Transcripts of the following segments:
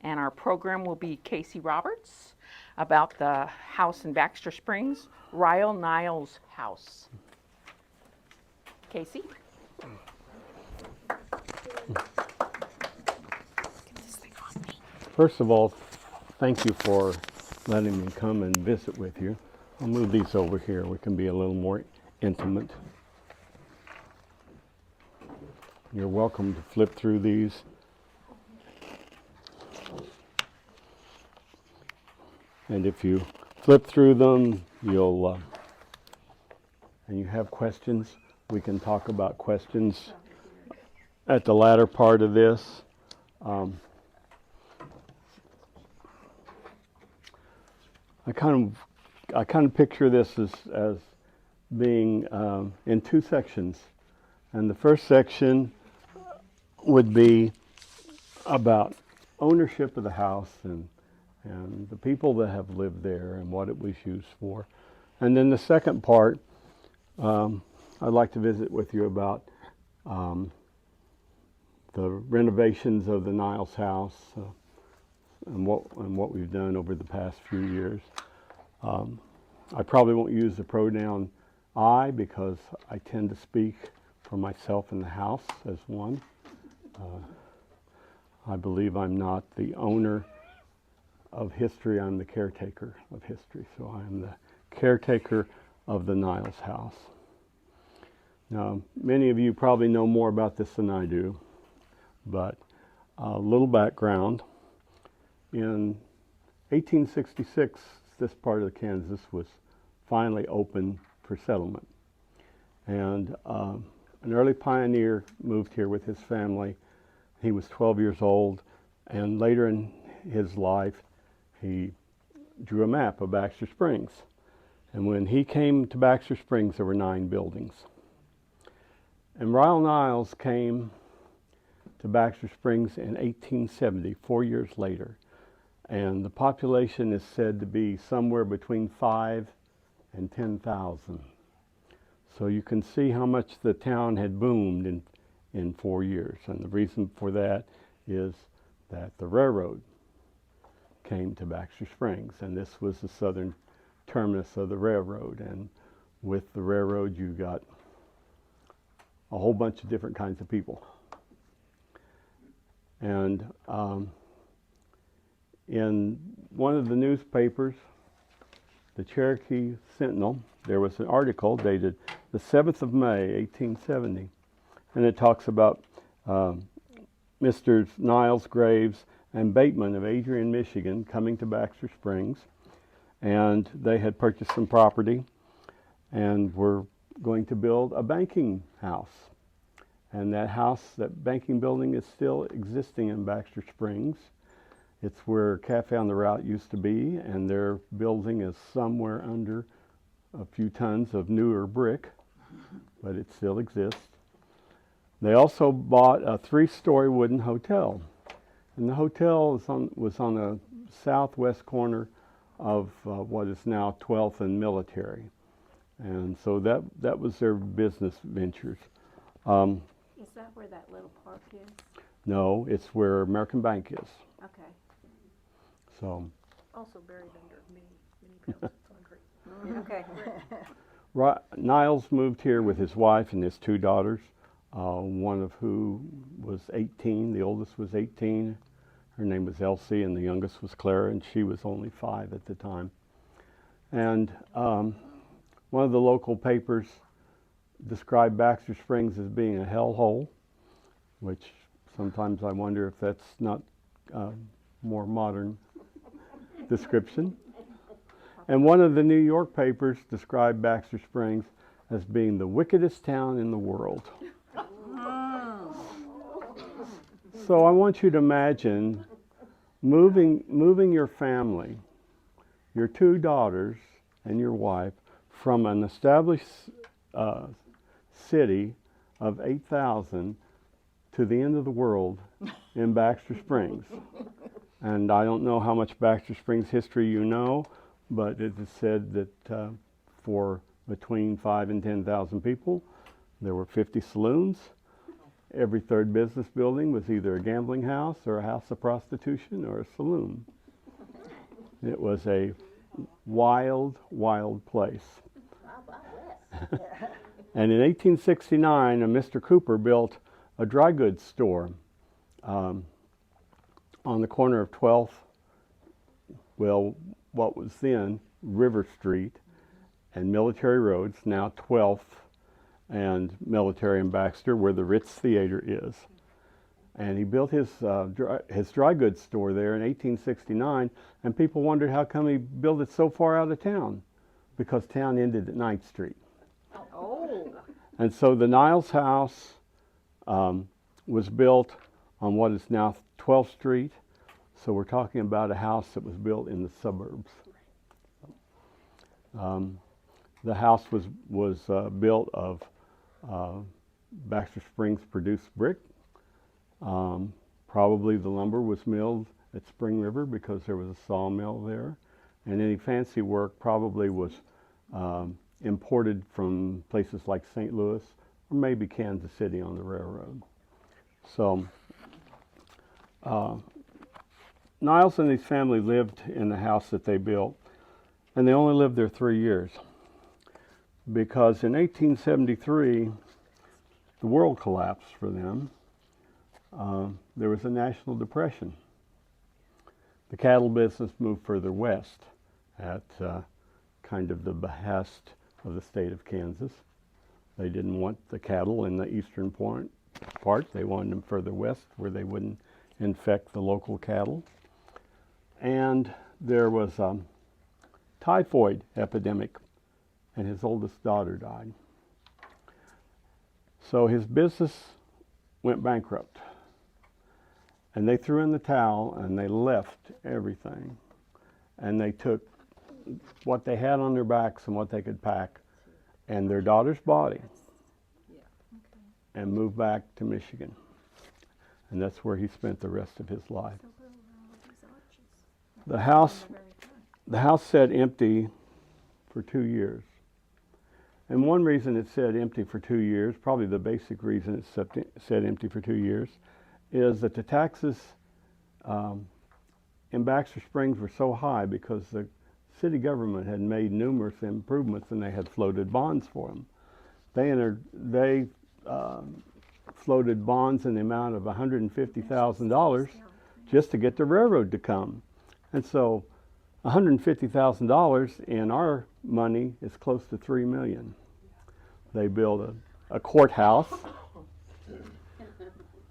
and our program will be Casey Roberts about the house in Baxter Springs, Niles House. Casey? First of all, thank you for letting me come and visit with you. I'll move these over here. We can be a little more intimate. You're welcome to flip through these. And if you flip through them, you'll, and you have questions, we can talk about questions at the latter part of this. I kind of picture this as being in two sections, and the first section would be about ownership of the house and the people that have lived there and what it was used for, and then the second part, I'd like to visit with you about the renovations of the Niles House. And what we've done over the past few years. I probably won't use the pronoun I because I tend to speak for myself and the house as one. I believe I'm not the owner of history, I'm the caretaker of history. So I'm the caretaker of the Niles House. Now, many of you probably know more about this than I do, but a little background. In 1866, this part of Kansas was finally open for settlement. And an early pioneer moved here with his family. He was 12 years old, and later in his life, he drew a map of Baxter Springs. And when he came to Baxter Springs, there were 9 buildings. And Rial Niles came to Baxter Springs in 1870, 4 years later. And the population is said to be somewhere between 5 and 10,000. So you can see how much the town had boomed in 4 years. And the reason for that is that the railroad came to Baxter Springs. And this was the southern terminus of the railroad. And with the railroad, you got a whole bunch of different kinds of people. And in one of the newspapers, the Cherokee Sentinel, there was an article dated the 7th of May, 1870, and it talks about Mr. Niles, Graves, and Bateman of Adrian, Michigan, coming to Baxter Springs, and they had purchased some property and were going to build a banking house. And that house, that banking building, is still existing in Baxter Springs. It's where Cafe on the Route used to be, and their building is somewhere under a few tons of newer brick, but it still exists. They also bought a 3-story wooden hotel, and the hotel was on the southwest corner of what is now 12th and Military, and so that was their business ventures. Is that where that little park is? No, it's where American Bank is. Okay. So. Also buried under many pounds of concrete. Okay. Niles moved here with his wife and his 2 daughters, one of who was 18. The oldest was 18. Her name was Elsie, and the youngest was Clara, and she was only 5 at the time. And one of the local papers described Baxter Springs as being a hellhole, which sometimes I wonder if that's not more modern description. And one of the New York papers described Baxter Springs as being the wickedest town in the world. So I want you to imagine moving your family, your 2 daughters and your wife, from an established city of 8,000 to the end of the world in Baxter Springs. And I don't know how much Baxter Springs history you know, but it is said that for between 5 and 10,000 people, there were 50 saloons, Every third business building was either a gambling house or a house of prostitution or a saloon. It was a wild, wild place. And in 1869, a Mr. Cooper built a dry goods store on the corner of 12th, well, what was then River Street and Military Roads, now 12th and Military and Baxter, where the Ritz Theater is. And he built his dry goods store there in 1869, and people wondered how come he built it so far out of town, because town ended at 9th Street. Oh. And so the Niles House was built on what is now 12th Street. So we're talking about a house that was built in the suburbs. The house was built of Baxter Springs produced brick. Probably the lumber was milled at Spring River because there was a sawmill there. And any fancy work probably was imported from places like St. Louis or maybe Kansas City on the railroad. So Niles and his family lived in the house that they built, and they only lived there 3 years because in 1873 the world collapsed for them. There was a national depression. The cattle business moved further west at kind of the behest of the state of Kansas. They didn't want the cattle in the eastern part. They wanted them further west where they wouldn't infect the local cattle. And there was a typhoid epidemic, and his oldest daughter died. So his business went bankrupt. And they threw in the towel and they left everything. And they took what they had on their backs and what they could pack and their daughter's body and moved back to Michigan. And that's where he spent the rest of his life. The house sat empty for 2 years. And one reason it sat empty for 2 years, probably the basic reason it sat empty for 2 years, is that the taxes in Baxter Springs were so high because the city government had made numerous improvements and they had floated bonds for them. They floated bonds in the amount of $150,000 just to get the railroad to come. And so $150,000 in our money is close to $3 million. They built a courthouse,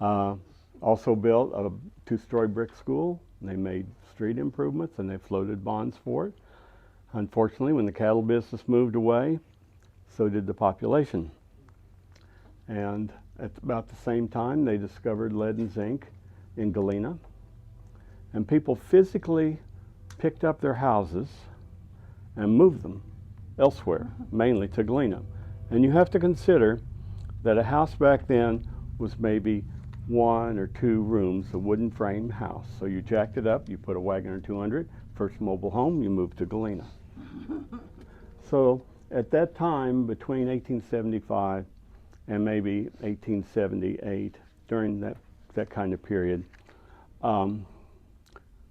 also built a 2-story brick school. They made street improvements and they floated bonds for it. Unfortunately, when the cattle business moved away, so did the population. And at about the same time, they discovered lead and zinc in Galena. And people physically picked up their houses and moved them elsewhere, mainly to Galena. And you have to consider that a house back then was maybe 1 or 2 rooms, a wooden frame house. So you jacked it up, you put a Wagoner 200, first mobile home, you moved to Galena. So at that time, between 1875 and maybe 1878, during that kind of period,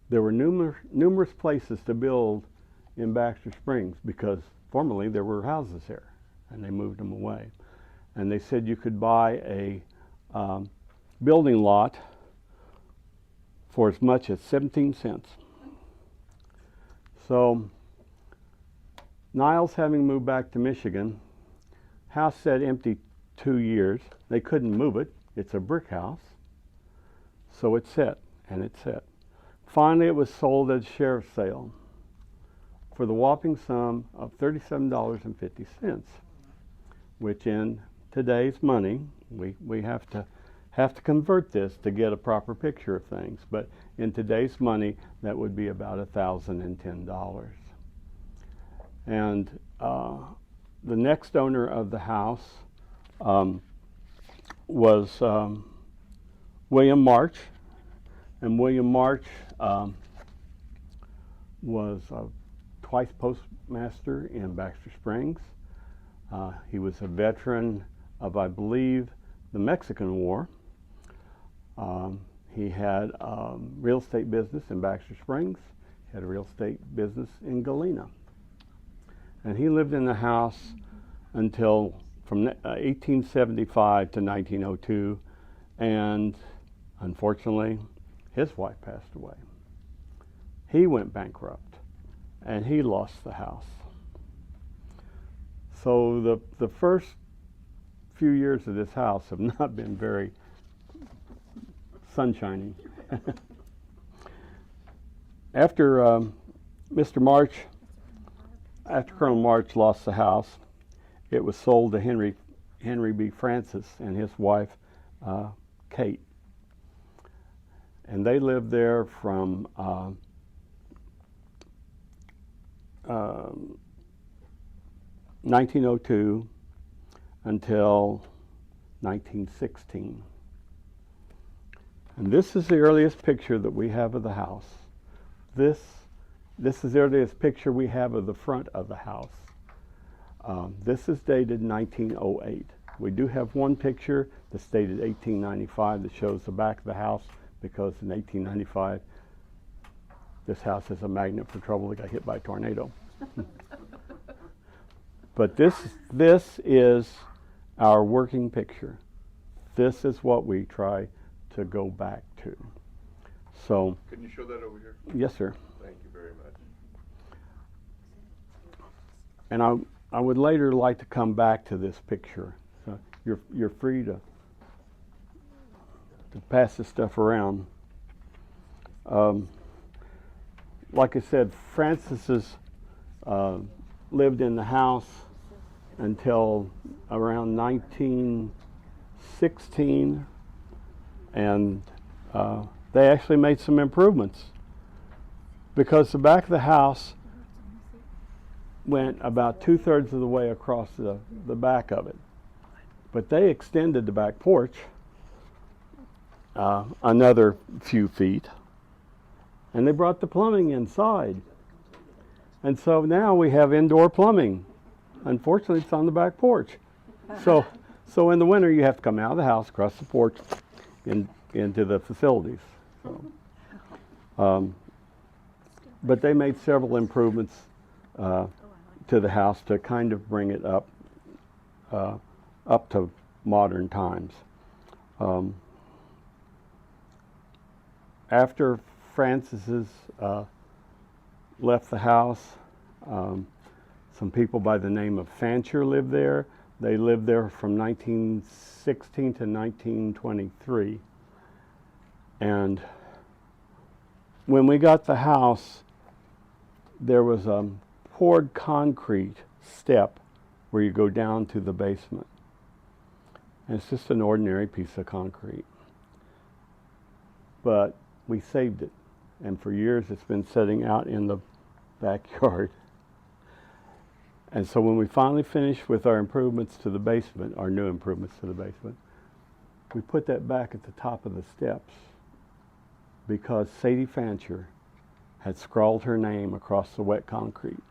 there were numerous places to build in Baxter Springs because formerly there were houses here and they moved them away. And they said you could buy a building lot for as much as 17 cents. So Niles, having moved back to Michigan, house sat empty 2 years. They couldn't move it. It's a brick house. So it sat and it sat. Finally, it was sold at a sheriff's sale for the whopping sum of $37.50, which in today's money, we have to convert this to get a proper picture of things. But in today's money, that would be about $1,010. And the next owner of the house was William March. And William March was twice postmaster in Baxter Springs. He was a veteran of, I believe, the Mexican War. He had real estate business in Baxter Springs. He had a real estate business in Galena. And he lived in the house until from 1875 to 1902, and unfortunately, his wife passed away. He went bankrupt, and he lost the house. So the first few years of this house have not been very sunshiny. After Mr. March, after Colonel March lost the house, it was sold to Henry B. Francis and his wife, Kate. And they lived there from 1902 until 1916. And this is the earliest picture that we have of the house. This is the earliest picture we have of the front of the house. This is dated 1908. We do have one picture that's dated 1895 that shows the back of the house, because in 1895 this house is a magnet for trouble that got hit by a tornado. But this is our working picture. This is what we try to go back to. So, Can you show that over here? yes, sir. Thank you very much. And I would later like to come back to this picture. So you're free to pass this stuff around. Like I said, Francis's lived in the house until around 1916, and they actually made some improvements, because the back of the house went about 2/3 of the way across the back of it. But they extended the back porch another few feet, and they brought the plumbing inside. And so now we have indoor plumbing. Unfortunately, it's on the back porch. So in the winter, you have to come out of the house, across the porch, into the facilities. So, but they made several improvements to the house to kind of bring it up to modern times. After Francis's left the house, some people by the name of Fancher lived there. They lived there from 1916 to 1923. And when we got the house, there was a poured concrete step where you go down to the basement. And it's just an ordinary piece of concrete. But we saved it. And for years it's been sitting out in the backyard. And so when we finally finished with our improvements to the basement, our new improvements to the basement, we put that back at the top of the steps, because Sadie Fancher had scrawled her name across the wet concrete.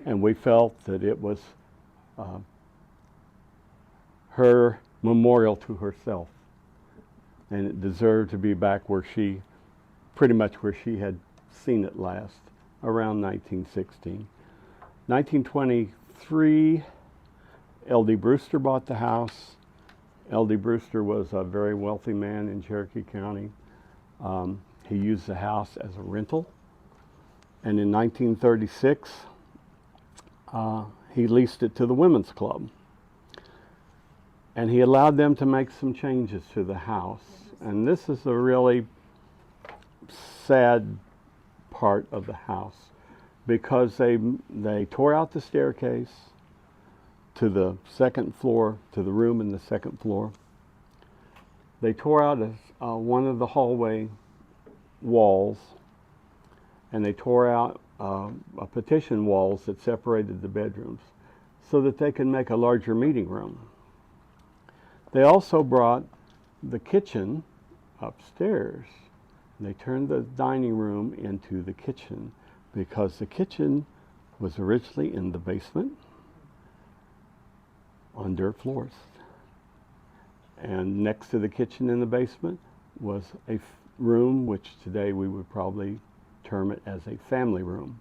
And we felt that it was her memorial to herself. And it deserved to be back where she, pretty much where she had seen it last, around 1916. 1923, L.D. Brewster bought the house. L.D. Brewster was a very wealthy man in Cherokee County. He used the house as a rental. And in 1936, he leased it to the Women's Club. And he allowed them to make some changes to the house. And this is a really sad part of the house, because they tore out the staircase to the second floor, to the room in the second floor. They tore out one of the hallway walls, and they tore out a partition walls that separated the bedrooms so that they could make a larger meeting room. They also brought the kitchen upstairs. They turned the dining room into the kitchen, because the kitchen was originally in the basement on dirt floors. And next to the kitchen in the basement was a room which today we would probably term it as a family room.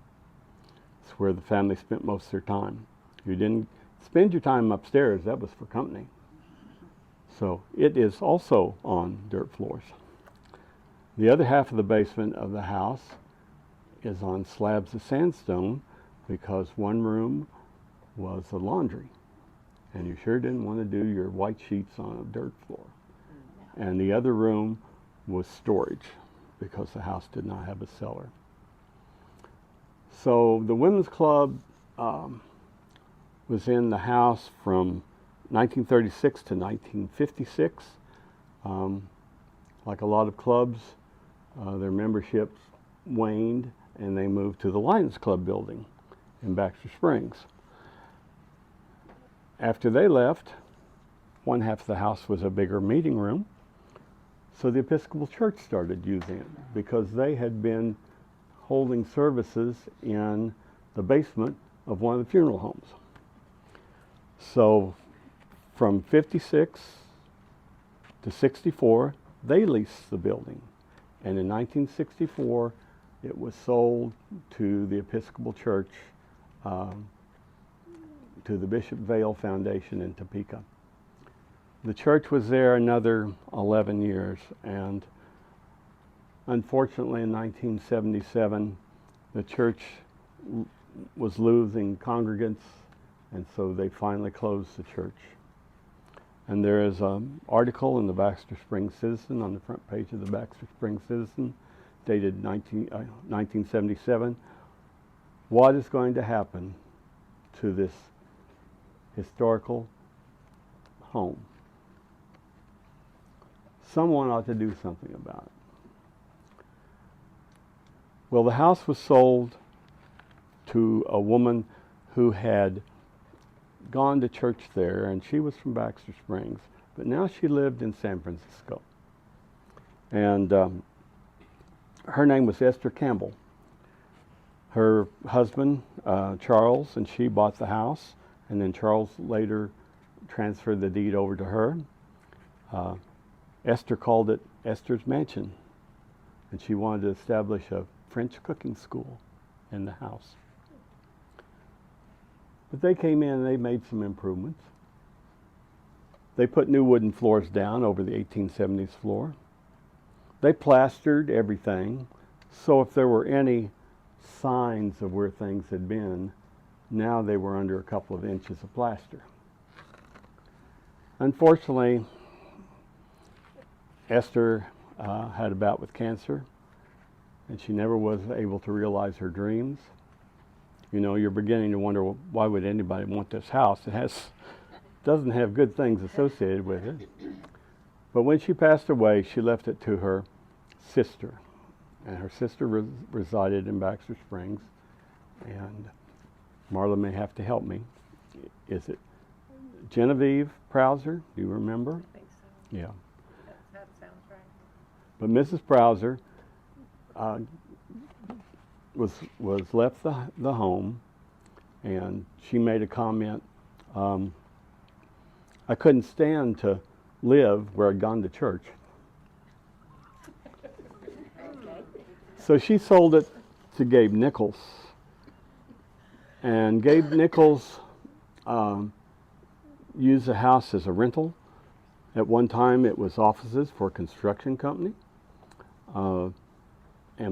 It's where the family spent most of their time. You didn't spend your time upstairs, that was for company. So it is also on dirt floors. The other half of the basement of the house is on slabs of sandstone because one room was a laundry. And you sure didn't want to do your white sheets on a dirt floor. And the other room was storage because the house did not have a cellar. So the women's club was in the house from 1936 to 1956. Like a lot of clubs, their memberships waned and they moved to the Lions Club building in Baxter Springs. After they left, one half of the house was a bigger meeting room. So the Episcopal Church started using it because they had been holding services in the basement of one of the funeral homes. So from 56 to 64, they leased the building. And in 1964, it was sold to the Episcopal Church, to the Bishop Vale Foundation in Topeka. The church was there another 11 years, and unfortunately in 1977, the church was losing congregants, and so they finally closed the church. And there is an article in the Baxter Springs Citizen, on the front page of the Baxter Springs Citizen, dated 1977. What is going to happen to this historical home? Someone ought to do something about it. Well, the house was sold to a woman who had gone to church there, and she was from Baxter Springs, but now she lived in San Francisco. And her name was Esther Campbell. Her husband, Charles, and she bought the house, and then Charles later transferred the deed over to her. Esther called it Esther's Mansion, and she wanted to establish a French cooking school in the house. But they came in and they made some improvements. They put new wooden floors down over the 1870s floor. They plastered everything, so if there were any signs of where things had been, now they were under a couple of inches of plaster. Unfortunately, Esther had a bout with cancer, and she never was able to realize her dreams. You know, you're beginning to wonder, well, why would anybody want this house? It doesn't have good things associated with it. But when she passed away, she left it to her sister, and her sister resided in Baxter Springs. And Marla may have to help me. Is it Genevieve Prowser? Do you remember? I think so. Yeah. That sounds right. But Mrs. Prowser was left the home, and she made a comment. I couldn't stand to live where I'd gone to church. So she sold it to Gabe Nichols. And Gabe Nichols used the house as a rental. At one time it was offices for a construction company. And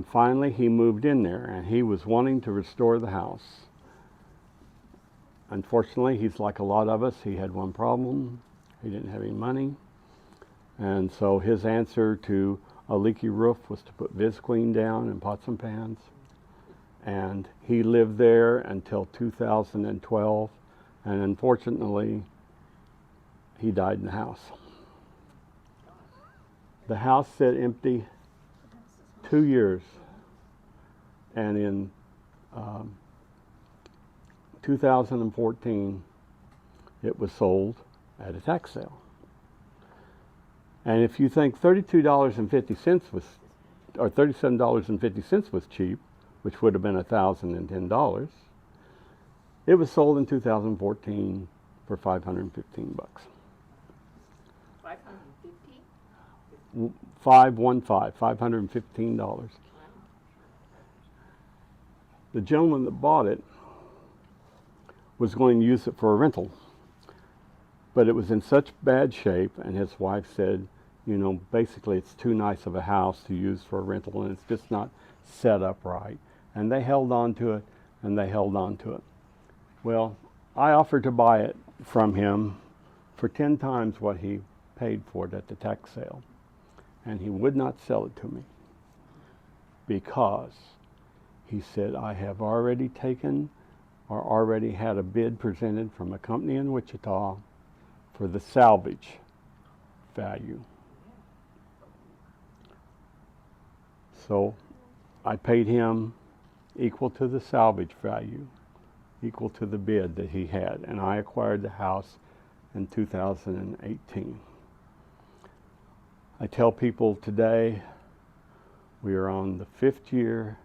finally he moved in there, and he was wanting to restore the house. Unfortunately, he's like a lot of us. He had one problem. He didn't have any money. And so his answer to a leaky roof was to put Visqueen down and pots and pans. And he lived there until 2012. And unfortunately, he died in the house. The house sat empty 2 years. And in 2014, it was sold at a tax sale. And if you think $32.50 was, or $37.50 was cheap, which would have been $1,010, it was sold in 2014 for $515. 550? $515. The gentleman that bought it was going to use it for a rental, but it was in such bad shape, and his wife said, you know, basically it's too nice of a house to use for a rental, and it's just not set up right. And they held on to it, and they held on to it. Well, I offered to buy it from him for 10 times what he paid for it at the tax sale, and he would not sell it to me because he said, I have already taken or already had a bid presented from a company in Wichita for the salvage value. So I paid him equal to the salvage value, equal to the bid that he had, and I acquired the house in 2018. I tell people today we are on the 5th year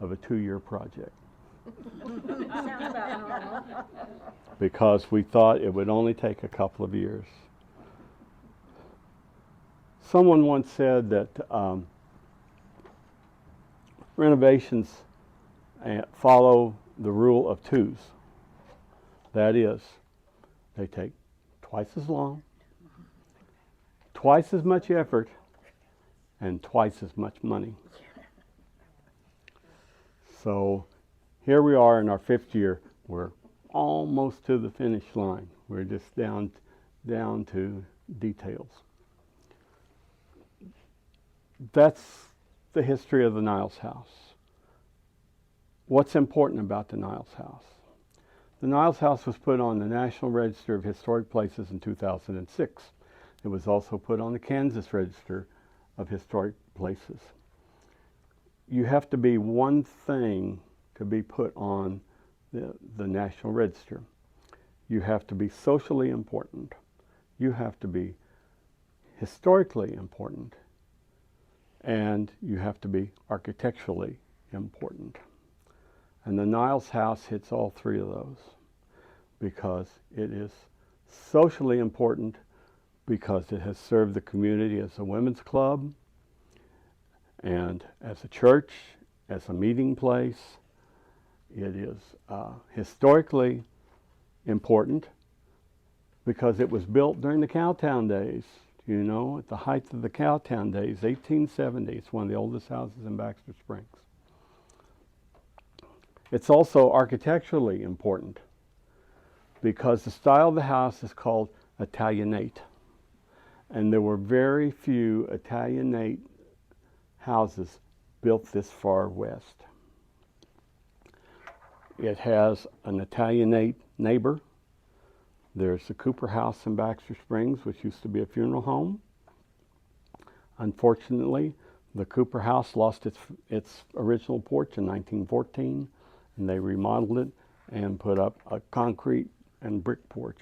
of a 2-year project. Sounds about normal. Because we thought it would only take a couple of years. Someone once said that renovations follow the rule of 2s. That is, they take twice as long, twice as much effort, and twice as much money. So here we are in our 5th year. We're almost to the finish line. We're just down to details. That's the history of the Niles House. What's important about the Niles House? The Niles House was put on the National Register of Historic Places in 2006. It was also put on the Kansas Register of Historic Places. You have to be one thing to be put on the National Register. You have to be socially important. You have to be historically important. And you have to be architecturally important. And the Niles House hits all 3 of those because it is socially important, because it has served the community as a women's club and as a church, as a meeting place. It is historically important because it was built during the Cowtown days. You know, at the height of the Cowtown days, 1870. It's one of the oldest houses in Baxter Springs. It's also architecturally important because the style of the house is called Italianate. And there were very few Italianate houses built this far west. It has an Italianate neighbor. There's the Cooper House in Baxter Springs, which used to be a funeral home. Unfortunately, the Cooper House lost its original porch in 1914, and they remodeled it and put up a concrete and brick porch.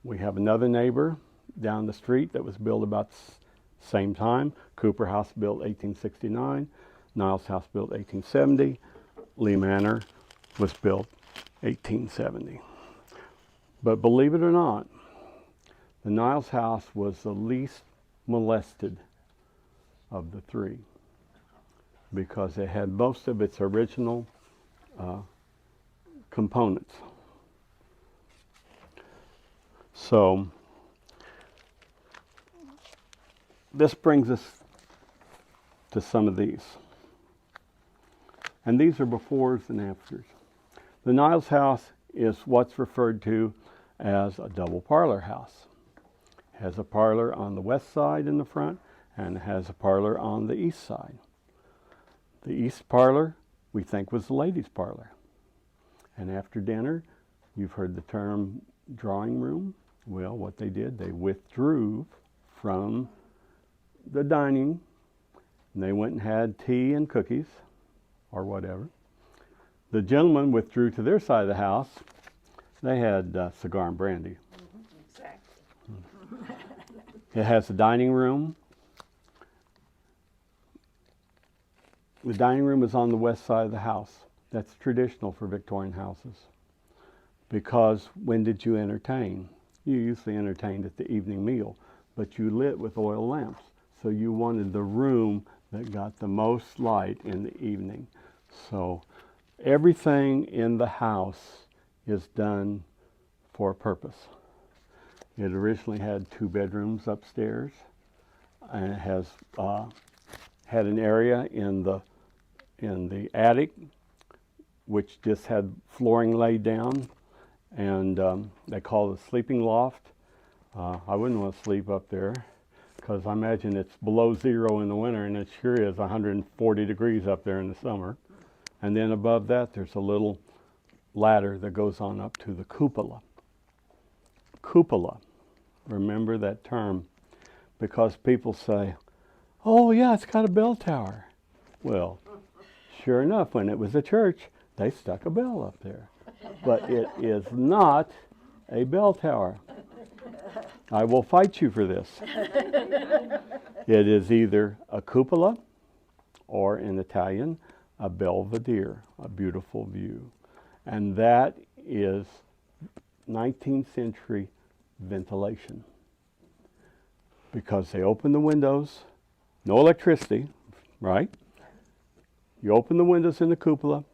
We have another neighbor down the street that was built about the same time. Cooper House built 1869, Niles House built 1870, Lee Manor was built 1870. But believe it or not, the Niles House was the least molested of the 3 because it had most of its original components. So this brings us to some of these. And these are befores and afters. The Niles House is what's referred to as a double parlor house. It has a parlor on the west side in the front and it has a parlor on the east side. The east parlor we think was the ladies' parlor. And after dinner, you've heard the term drawing room. Well, what they did, they withdrew from the dining and they went and had tea and cookies or whatever. The gentlemen withdrew to their side of the house. They had cigar and brandy. Exactly. It has a dining room. The dining room is on the west side of the house. That's traditional for Victorian houses. Because when did you entertain? You usually entertained at the evening meal. but you lit with oil lamps. So you wanted the room that got the most light in the evening. So everything in the house is done for a purpose. It originally had 2 bedrooms upstairs, and it has had an area in the attic, which just had flooring laid down, and they call it a sleeping loft. I wouldn't want to sleep up there, because I imagine it's below 0 in the winter, and it sure is 140 degrees up there in the summer. And then above that, there's a little ladder that goes on up to the cupola. Cupola, remember that term, because people say, oh yeah, it's got a bell tower. Well, sure enough, when it was a church, they stuck a bell up there. But it is not a bell tower. I will fight you for this. It is either a cupola or, in Italian, a belvedere, a beautiful view. And that is 19th century ventilation. Because they open the windows, no electricity, right? You open the windows in the cupola,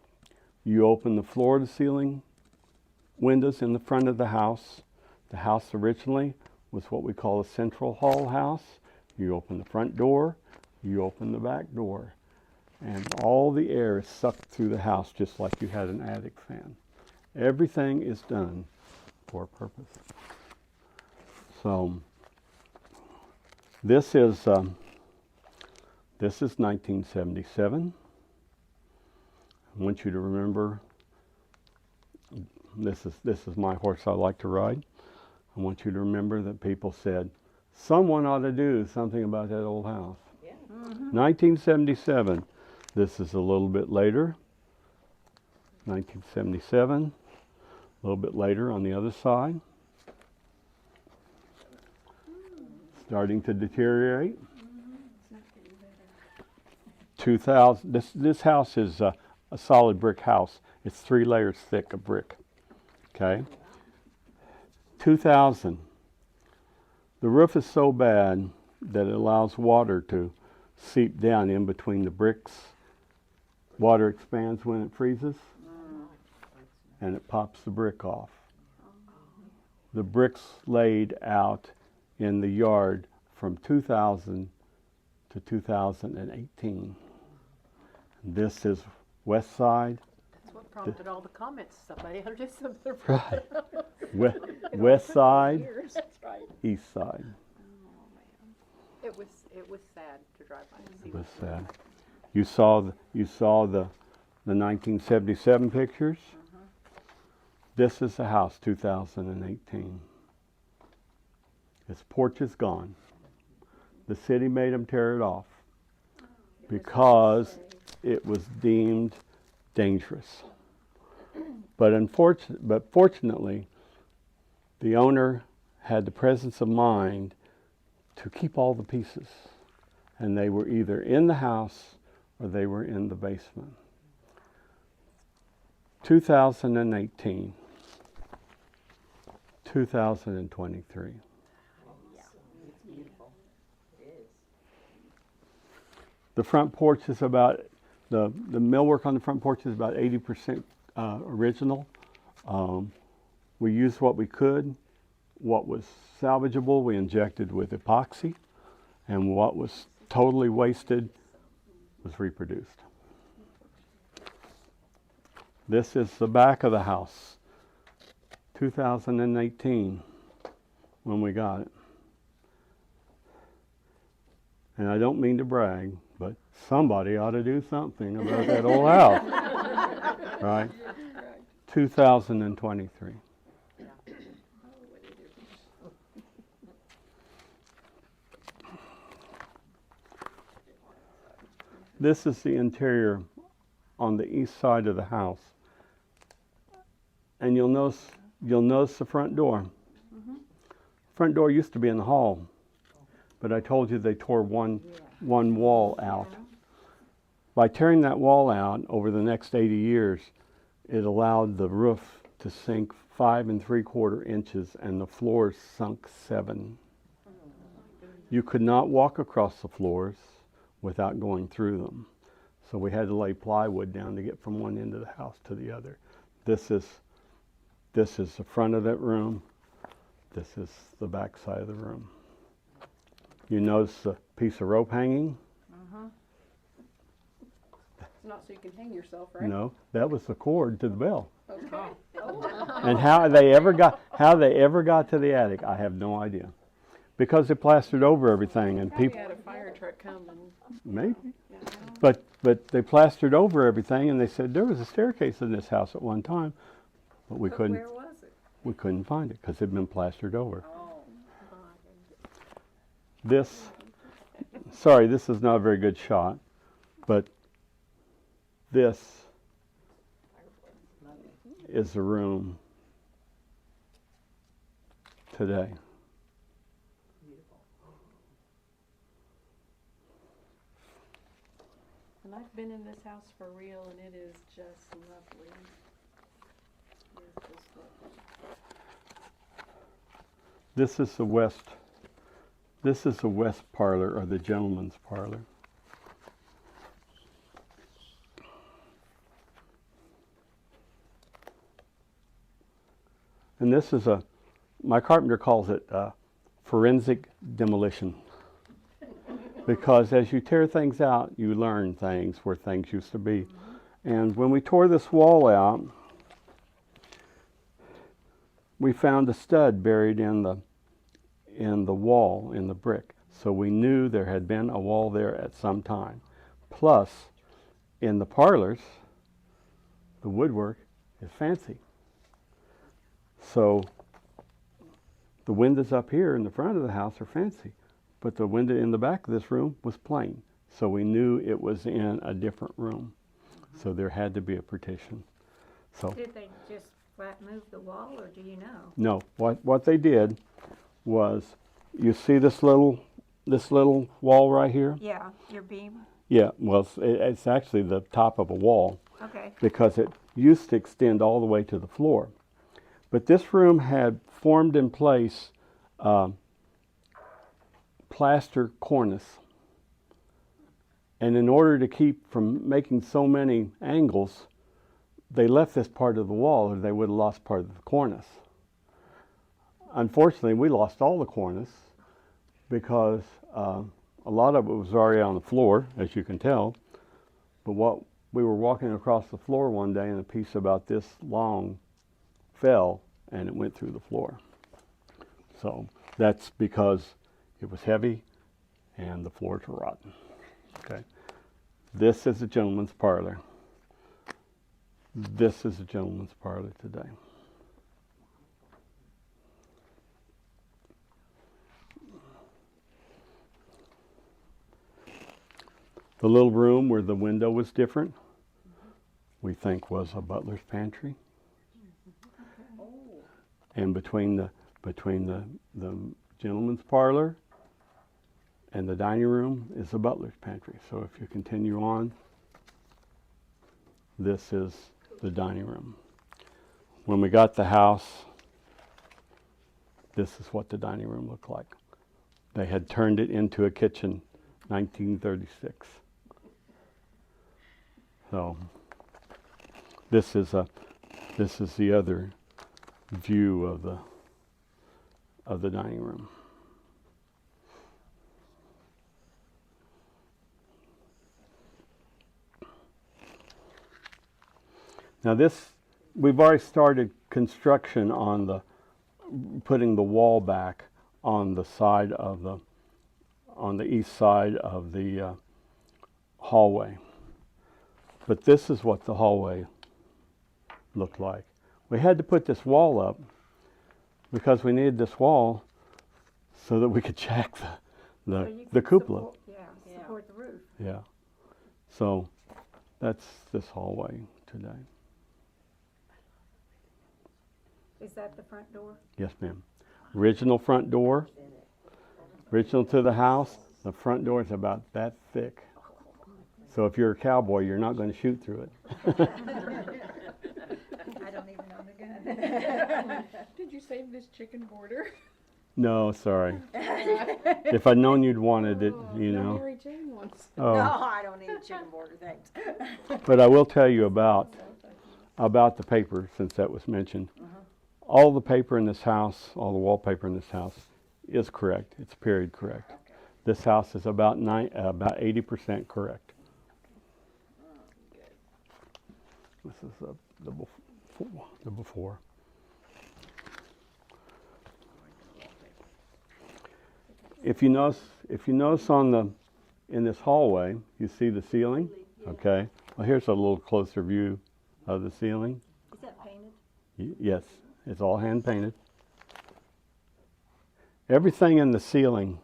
you open the floor to ceiling windows in the front of the house. The house originally was what we call a central hall house. You open the front door, you open the back door, and all the air is sucked through the house just like you had an attic fan. Everything is done for a purpose. So this is 1977. I want you to remember, this is my horse I like to ride. I want you to remember that people said, someone ought to do something about that old house. Yeah. 1977. This is a little bit later. 1977. A little bit later on the other side. Starting to deteriorate. 2000. This house is a solid brick house. It's 3 layers thick of brick. Okay. 2000. The roof is so bad that it allows water to seep down in between the bricks. Water expands when it freezes, and it pops the brick off. The bricks laid out in the yard from 2000 to 2018. This is west side, That's what prompted all the comments. Somebody ought to do something. west side, That's right. east side. It was sad to drive by and see. It was sad. You saw the 1977 pictures. This is the house 2018. Its porch is gone. The city made them tear it off because it was deemed dangerous. But fortunately, the owner had the presence of mind to keep all the pieces. And they were either in the house or they were in the basement. 2018, 2023. The front porch is about, the millwork on the front porch is about 80% original. We used what we could. What was salvageable, we injected with epoxy. And what was totally wasted was reproduced. This is the back of the house, 2018, when we got it. And I don't mean to brag, but somebody ought to do something about that old house, right? 2023. This is the interior on the east side of the house. And you'll notice the front door. Front door used to be in the hall, but I told you they tore one wall out. By tearing that wall out over the next 80 years, it allowed the roof to sink 5 3/4 inches and the floor sunk 7. You could not walk across the floors without going through them. So we had to lay plywood down to get from one end of the house to the other. This is the front of that room. This is the back side of the room. You notice a piece of rope hanging? It's not so you can hang yourself, right? No, that was the cord to the bell. Okay. And how they ever got to the attic, I have no idea. Because they plastered over everything and Probably people had a fire truck come and, maybe. you know, But they plastered over everything and they said there was a staircase in this house at one time, but we But couldn't where was it? find it because it'd been plastered over. Oh, This is not a very good shot, but this is the room today. and I've been in this house for real, and it is just lovely. It is just lovely. This is the west parlor, or the gentleman's parlor. And this is my carpenter calls it forensic demolition. Because as you tear things out, you learn things where things used to be. And when we tore this wall out, we found a stud buried in the wall, in the brick. So we knew there had been a wall there at some time. Plus, in the parlors, the woodwork is fancy. So the windows up here in the front of the house are fancy, but the window in the back of this room was plain. So we knew it was in a different room. So there had to be a partition. So did they just flat move the wall, or do you know? no, what they did was, you see this little wall right here? Yeah, your beam. Yeah, well, it's actually the top of a wall Okay. because it used to extend all the way to the floor. But this room had formed in place plaster cornice. And in order to keep from making so many angles, they left this part of the wall or they would have lost part of the cornice. Unfortunately, we lost all the cornice because a lot of it was already on the floor, as you can tell. But we were walking across the floor one day and a piece about this long fell and it went through the floor. So that's because it was heavy and the floors were rotten. Okay. This is a gentleman's parlor. This is a gentleman's parlor today. The little room where the window was different, we think was a butler's pantry. And between the gentleman's parlor and the dining room is the butler's pantry. So if you continue on, this is the dining room. When we got the house, this is what the dining room looked like. They had turned it into a kitchen, 1936. So this is the other view of the dining room. Now we've already started construction on putting the wall back on the side of on the east side of the hallway. But this is what the hallway looked like. We had to put this wall up because we needed this wall so that we could jack the cupola. Support, support the roof. Yeah. So that's this hallway today. Is that the front door? Yes, ma'am. Original front door. Original to the house. The front door is about that thick. So if you're a cowboy, you're not going to shoot through it. I don't even own a gun. Did you save this chicken border? No, sorry. If I'd known you'd wanted it, you No, know. Mary Jane wants it. Oh. No, I don't need chicken border things. But I will tell you about the paper, since that was mentioned. All the paper in this house, all the wallpaper in this house is correct. It's period correct. Okay. This house is about 80% correct. This is the before. If you notice in this hallway, you see the ceiling. Okay. Well, here's a little closer view of the ceiling. Is that painted? Yes, it's all hand painted. Everything in the ceiling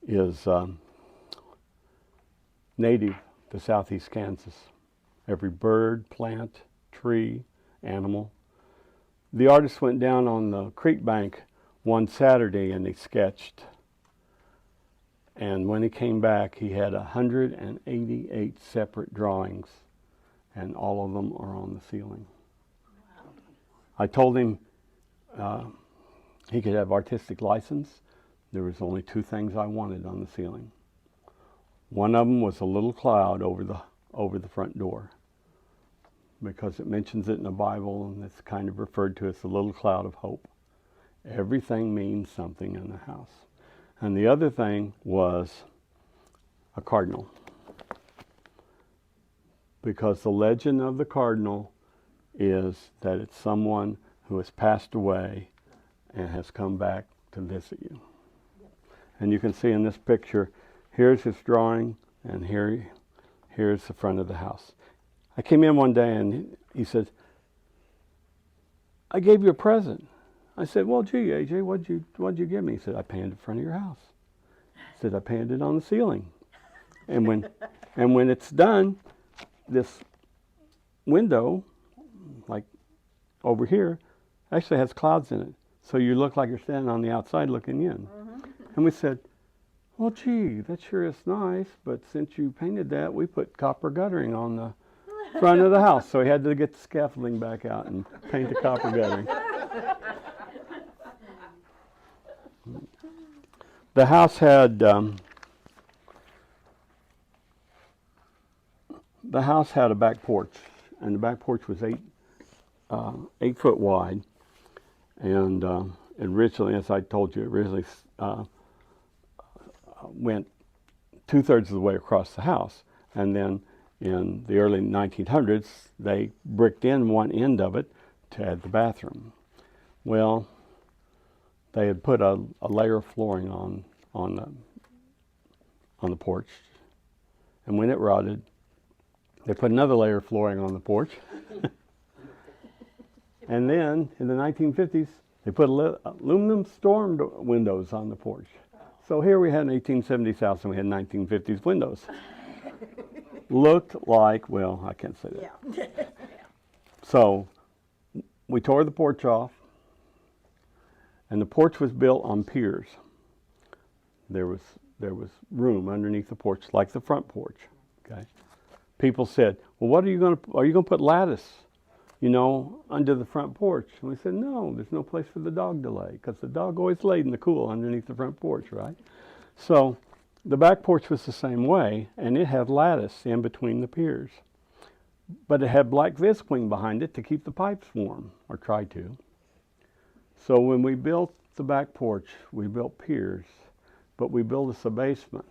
is native to southeast Kansas. Every bird, plant, tree, animal. The artist went down on the creek bank one Saturday and he sketched. And when he came back, he had 188 separate drawings, and all of them are on the ceiling. I told him he could have artistic license. There was only two things I wanted on the ceiling. One of them was a little cloud over the front door, because it mentions it in the Bible, and it's kind of referred to as the little cloud of hope. Everything means something in the house. And the other thing was a cardinal, because the legend of the cardinal is that it's someone who has passed away and has come back to visit you. And you can see in this picture, here's his drawing, and here's the front of the house. I came in one day and he said, "I gave you a present." I said, "Well, gee, AJ, what'd you give me?" He said, "I painted the front of your house." He said, "I painted it on the ceiling. And when it's done, this window, like over here, actually has clouds in it. So you look like you're standing on the outside looking in." And we said, "Well, gee, that sure is nice, but since you painted that, we put copper guttering on the front of the house." So he had to get the scaffolding back out and paint the copper guttering. The house had a back porch, and the back porch was 8 foot wide, and originally, as I told you, originally went 2/3 of the way across the house, and then in the early 1900s they bricked in one end of it to add the bathroom. Well, they had put a layer of flooring on the porch, and when it rotted, they put another layer of flooring on the porch. And then in the 1950s, they put aluminum storm windows on the porch. So here we had an 1870s house and we had 1950s windows. Looked like, well, I can't say that. Yeah. So we tore the porch off, and the porch was built on piers. There was room underneath the porch, like the front porch. Okay. People said, "Well, are you going to put lattice, under the front porch?" And we said, "No, there's no place for the dog to lay, because the dog always laid in the cool underneath the front porch, right?" So the back porch was the same way, and it had lattice in between the piers. But it had black visqueen behind it to keep the pipes warm, or try to. So when we built the back porch, we built piers, but we built us a basement.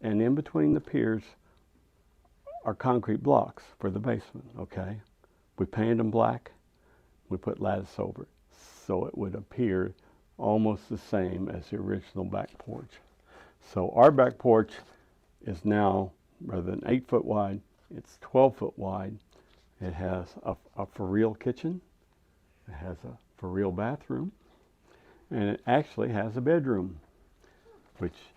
And in between the piers are concrete blocks for the basement, okay? We painted them black, we put lattice over it, so it would appear almost the same as the original back porch. So our back porch is now, rather than 8 foot wide, it's 12 foot wide. It has a for real kitchen, it has a for real bathroom, and it actually has a bedroom, which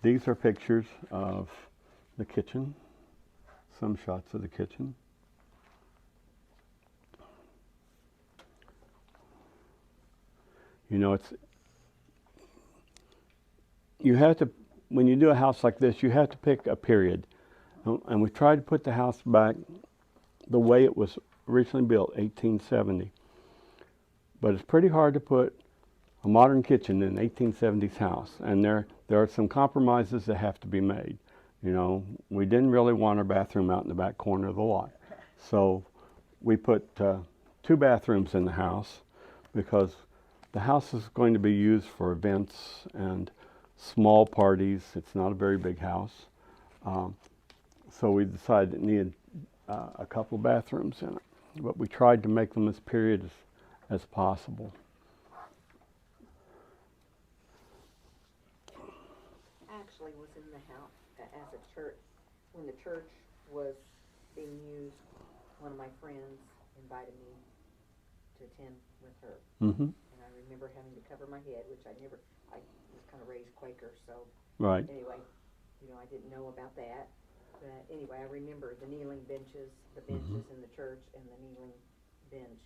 these are pictures of the kitchen, some shots of the kitchen. You have to, when you do a house like this, you have to pick a period. And we tried to put the house back the way it was originally built, 1870. But it's pretty hard to put a modern kitchen in an 1870s house, and there are some compromises that have to be made. You know, we didn't really want our bathroom out in the back corner of the lot, so we put 2 bathrooms in the house because the house is going to be used for events and small parties. It's not a very big house, so we decided it needed a couple bathrooms in it, but we tried to make them as period as possible. Actually was in the house as a church, when the church was being used, one of my friends invited me to attend with her. Mm-hmm. And I remember having to cover my head, which I was kind of raised Quaker, so Right. anyway, I didn't know about that. But anyway, I remember the kneeling benches, the benches in the church and the kneeling bench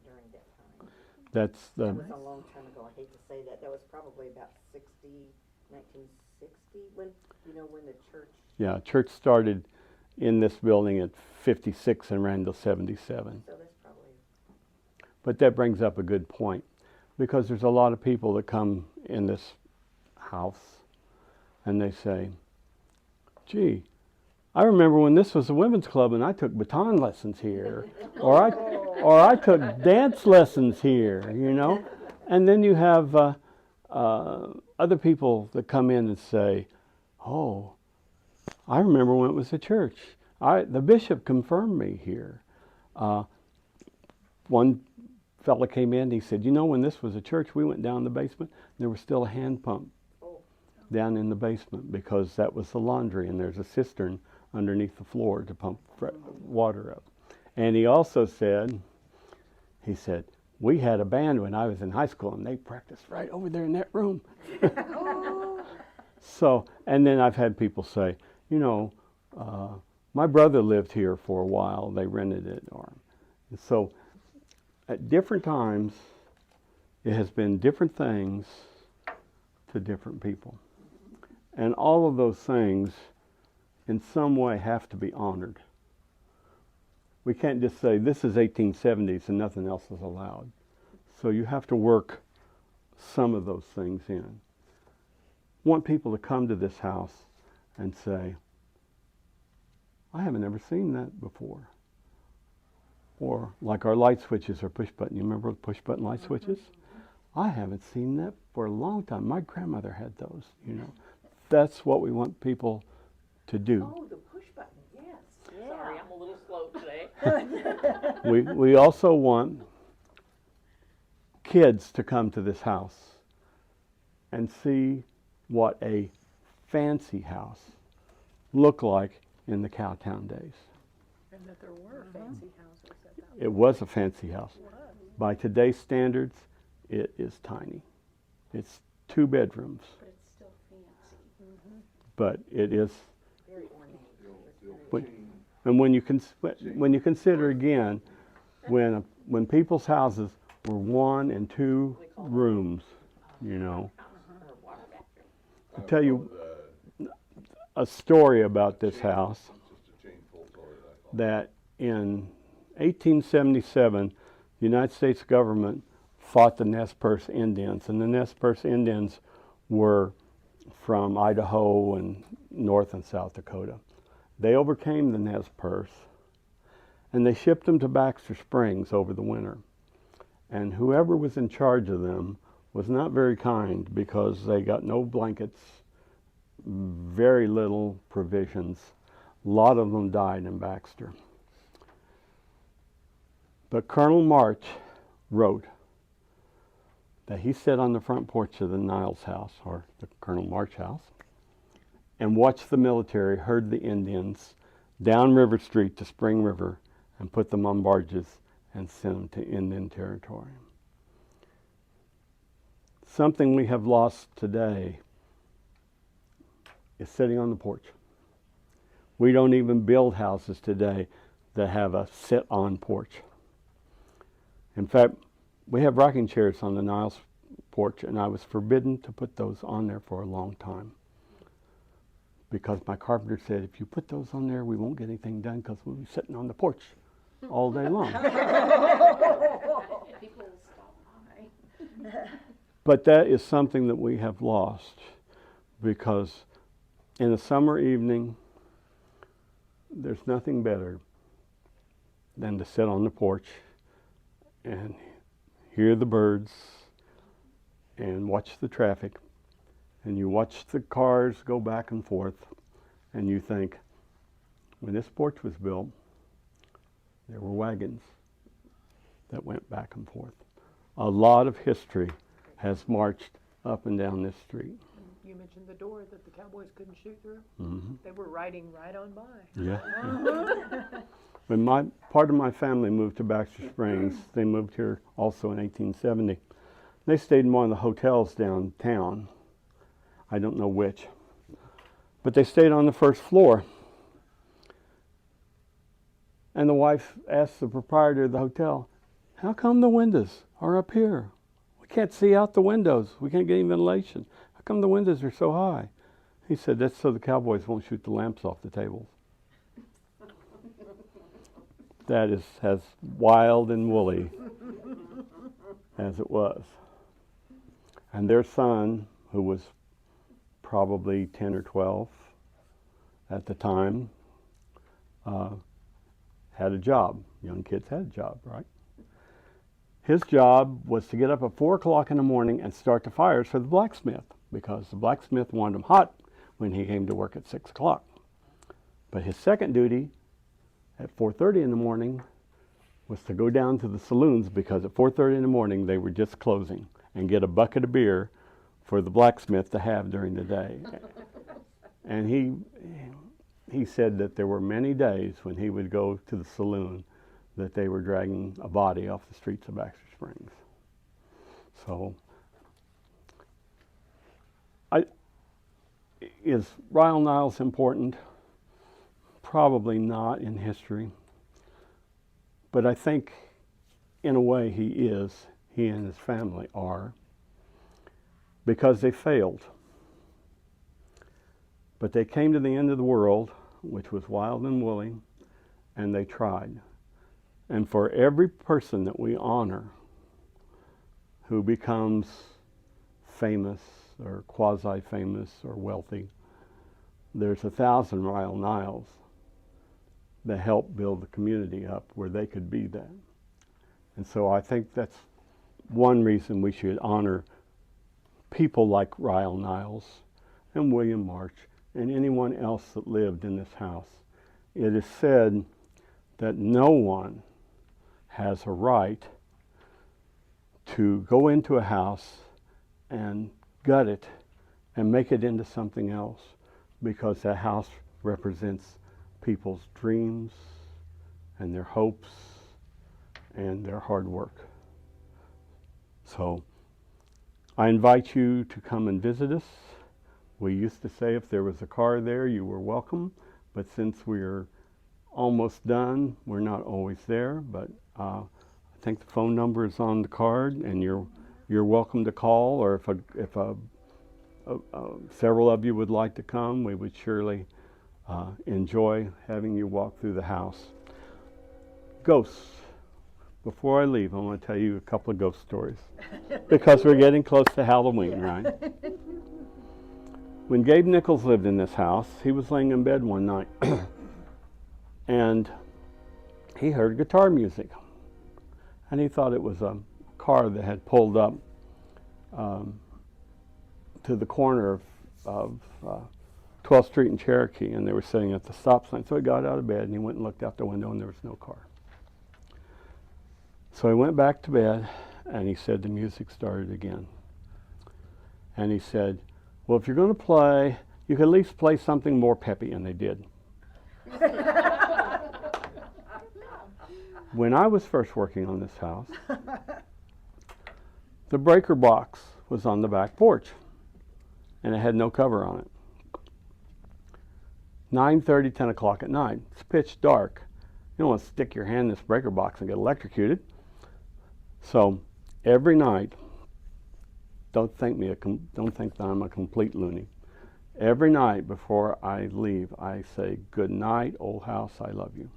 during that time. That's That the was a long time ago. I hate to say that. That was probably about 1960, when the church. yeah. Church started in this building at 56 and ran till 77. So that's probably. But that brings up a good point, because there's a lot of people that come in this house and they say, gee, I remember when this was a women's club and I took baton lessons here, or I took dance lessons here, you know. And then you have other people that come in and say, oh, I remember when it was a church. The bishop confirmed me here. One fella came in, he said, when this was a church, we went down the basement, there was still a hand pump down in the basement, because that was the laundry, and there's a cistern underneath the floor to pump water up. And he also said, we had a band when I was in high school, and they practiced right over there in that room. So, and then I've had people say, my brother lived here for a while, they rented it. So at different times, it has been different things to different people. And all of those things, in some way, have to be honored. We can't just say, this is 1870s and nothing else is allowed. So you have to work some of those things in. Want people to come to this house and say, I haven't ever seen that before. Or like our light switches are push button. You remember push button light switches? I haven't seen that for a long time. My grandmother had those, That's what we want people to do. Oh, the push button, yes. Sorry, I'm a little slow today. We also want kids to come to this house and see what a fancy house looked like in the Cowtown days. And that there were fancy houses at that. It was a fancy house. By today's standards, it is tiny. It's 2 bedrooms, But it's still fancy. but it is. Very ornate. But, and when you consider again, when people's houses were 1 and 2 rooms, I'll tell you a story about this house. That in 1877, the United States government fought the Nez Perce Indians, and the Nez Perce Indians were from Idaho and North and South Dakota. They overcame the Nez Perce, and they shipped them to Baxter Springs over the winter. And whoever was in charge of them was not very kind, because they got no blankets, very little provisions. A lot of them died in Baxter. But Colonel March wrote that he sat on the front porch of the Niles House, or the Colonel March house, and watched the military herd the Indians down River Street to Spring River and put them on barges and send them to Indian Territory. Something we have lost today is sitting on the porch. We don't even build houses today that have a sit-on porch. In fact, we have rocking chairs on the Niles porch, and I was forbidden to put those on there for a long time, because my carpenter said, if you put those on there, we won't get anything done, because we'll be sitting on the porch all day long. People will stop by. But that is something that we have lost, because in a summer evening, there's nothing better than to sit on the porch and hear the birds and watch the traffic, and you watch the cars go back and forth, and you think, when this porch was built, there were wagons that went back and forth. A lot of history has marched up and down this street. You mentioned the door that the cowboys couldn't shoot through. Mm-hmm. They were riding right on by. Yeah. When part of my family moved to Baxter Springs, they moved here also in 1870. They stayed in one of the hotels downtown. I don't know which. But they stayed on the first floor. And the wife asked the proprietor of the hotel, "How come the windows are up here? We can't see out the windows. We can't get any ventilation. How come the windows are so high?" He said, "That's so the cowboys won't shoot the lamps off the tables." That is as wild and woolly as it was. And their son, who was probably 10 or 12 at the time, had a job. Young kids had a job, right? His job was to get up at 4 o'clock in the morning and start the fires for the blacksmith, because the blacksmith wanted them hot when he came to work at 6 o'clock. But his second duty at 4:30 in the morning was to go down to the saloons, because at 4:30 in the morning they were just closing, and get a bucket of beer for the blacksmith to have during the day. And he said that there were many days when he would go to the saloon that they were dragging a body off the streets of Baxter Springs. So, is Rial Niles important? Probably not in history. But I think, in a way, he and his family are, because they failed. But they came to the end of the world, which was wild and woolly, and they tried. And for every person that we honor who becomes famous or quasi-famous or wealthy, there's 1,000 Rial Niles that help build the community up where they could be that. And so I think that's one reason we should honor people like Rial Niles and William March and anyone else that lived in this house. It is said that no one has a right to go into a house and gut it and make it into something else, because that house represents people's dreams and their hopes and their hard work. So I invite you to come and visit us. We used to say if there was a car there, you were welcome, but since we're almost done, we're not always there. But I think the phone number is on the card, and you're welcome to call, or if several of you would like to come, we would surely enjoy having you walk through the house. Ghosts. Before I leave, I want to tell you a couple of ghost stories, because we're getting close to Halloween, right? When Gabe Nichols lived in this house, he was laying in bed one night, and he heard guitar music, and he thought it was a car that had pulled up to the corner of 12th Street and Cherokee, and they were sitting at the stop sign. So he got out of bed and he went and looked out the window, and there was no car. So he went back to bed, and he said the music started again. And he said, "Well, if you're going to play, you can at least play something more peppy," and they did. When I was first working on this house, the breaker box was on the back porch, and it had no cover on it. 9:30, 10 o'clock at night. It's pitch dark. You don't want to stick your hand in this breaker box and get electrocuted. So every night, don't think that I'm a complete loony. Every night before I leave, I say, "Good night, old house, I love you."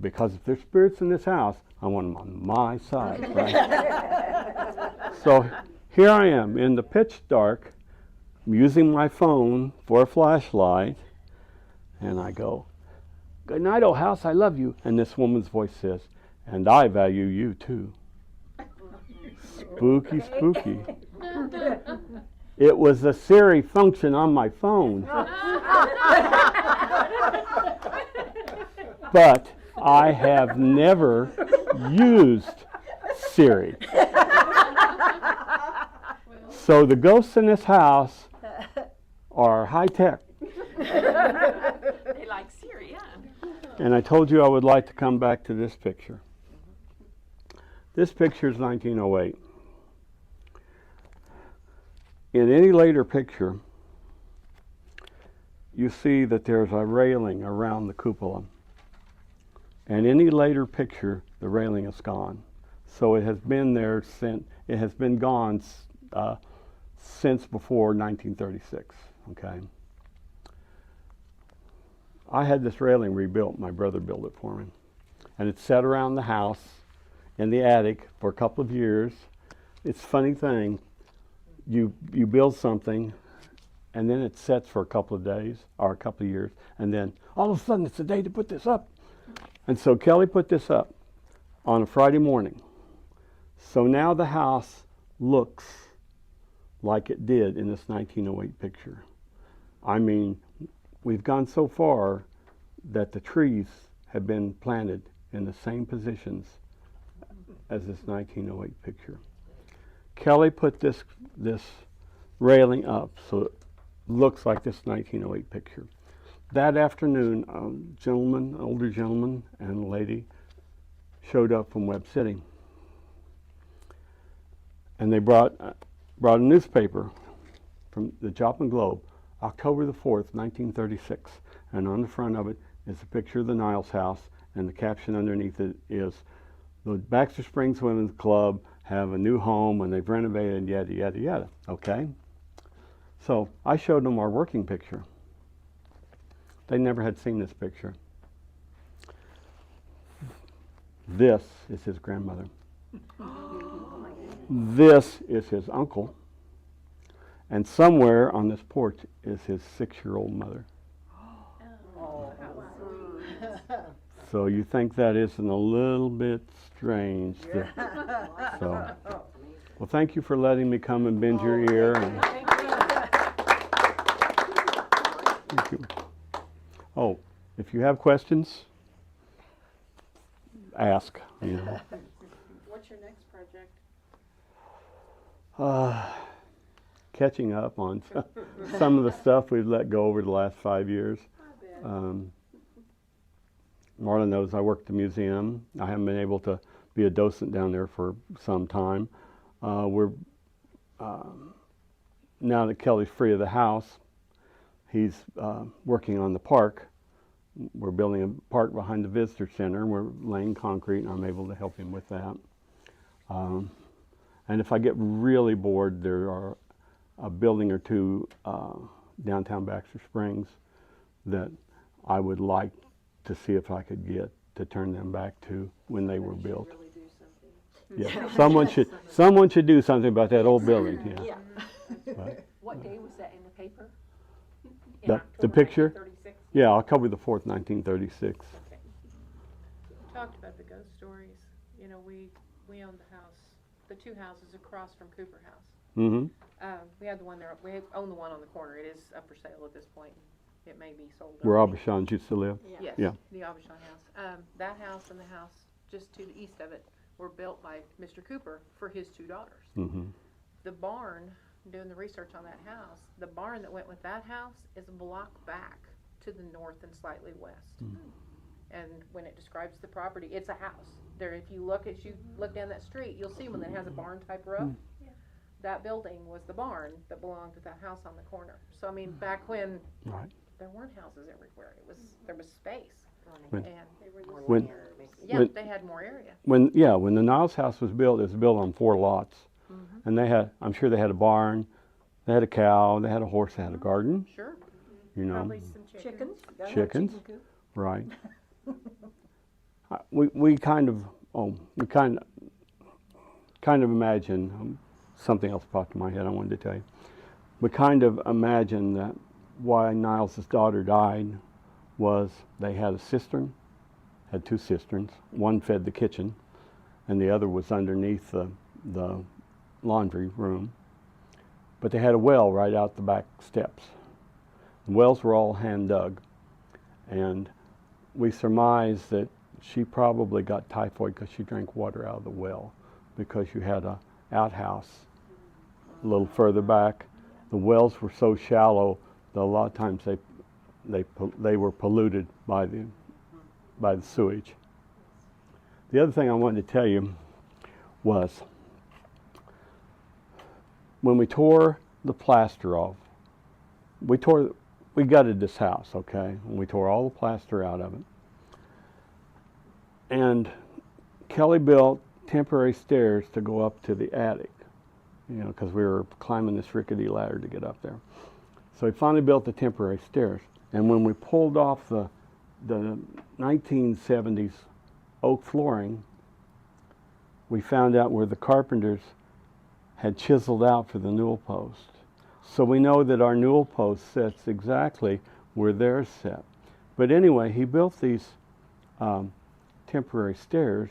because if there's spirits in this house, I want them on my side, right? So here I am in the pitch dark, using my phone for a flashlight, and I go, "Good night, old house, I love you." And this woman's voice says, "And I value you too." Spooky, spooky. It was a Siri function on my phone. But I have never used Siri. So the ghosts in this house are high tech. They like Siri, yeah. And I told you I would like to come back to this picture. This picture is 1908. In any later picture, you see that there's a railing around the cupola. And any later picture, the railing is gone. So it has been there since, it has been gone since before 1936, okay? I had this railing rebuilt. My brother built it for me. And it sat around the house in the attic for a couple of years. It's a funny thing. You build something, and then it sets for a couple of days or a couple of years, and then all of a sudden it's the day to put this up. And so Kelly put this up on a Friday morning. So now the house looks like it did in this 1908 picture. I mean, we've gone so far that the trees have been planted in the same positions as this 1908 picture. Kelly put this railing up so it looks like this 1908 picture. That afternoon, an older gentleman and a lady showed up from Webb City. And they brought a newspaper from the Joplin Globe, October the 4th, 1936. And on the front of it is a picture of the Niles House, and the caption underneath it is, "The Baxter Springs Women's Club have a new home and they've renovated, yada, yada, yada." Okay? So I showed them our working picture. They never had seen this picture. This is his grandmother. This is his uncle. And somewhere on this porch is his 6-year-old mother. So you think that isn't a little bit strange? So, well, thank you for letting me come and bend your ear. And thank you. Oh, if you have questions, ask. You know. What's your next project? Catching up on some of the stuff we've let go over the last 5 years. I bet. Marla knows I work at the museum. I haven't been able to be a docent down there for some time. We're now that Kelly's free of the house, he's working on the park. We're building a park behind the visitor center. We're laying concrete, and I'm able to help him with that. And if I get really bored, there are a building or two downtown Baxter Springs that I would like to see if I could get to turn them back to when they were built. Really do something. Yeah, someone should do something about that old building. Yeah. But What day was that in the paper? the picture? 1936? Yeah, October the 4th, 1936. We talked about the ghost stories. You know, we owned the house, the two houses across from Cooper House. Mm-hmm. We had the one there. We own the one on the corner. It is up for sale at this point. It may be sold. Where already. Aubuchons used to live. Yes, Yeah. the Aubuchon house. That house and the house just to the east of it were built by Mr. Cooper for his two daughters. Mm-hmm. The barn, doing the research on that house, the barn that went with that house is a block back to the north and slightly west. Mm. And when it describes the property, it's a house. There, if you look down that street, you'll see one that has a barn type roof. Mm. That building was the barn that belonged to that house on the corner. So I mean, back when Right. there weren't houses everywhere, there was space, When- and When yeah, when- they had more area. when the Niles house was built, it was built on 4 lots, and they had, I'm sure they had a barn, they had a cow, they had a horse, they had a garden. Sure. You know, Chickens? Chickens. Right. we kind of imagine something else popped in my head I wanted to tell you. We kind of imagine that why Niles' daughter died was they had a cistern, had two cisterns. One fed the kitchen, and the other was underneath the laundry room. But they had a well right out the back steps. The wells were all hand dug, and we surmise that she probably got typhoid because she drank water out of the well, because you had a outhouse a little further back. The wells were so shallow that a lot of times they were polluted by the sewage. The other thing I wanted to tell you was when we tore the plaster off, we gutted this house, okay? And we tore all the plaster out of it. And Kelly built temporary stairs to go up to the attic, because we were climbing this rickety ladder to get up there. So he finally built the temporary stairs. And when we pulled off the 1970s oak flooring, we found out where the carpenters had chiseled out for the newel post. So we know that our newel post sits exactly where theirs set. But anyway, he built these temporary stairs,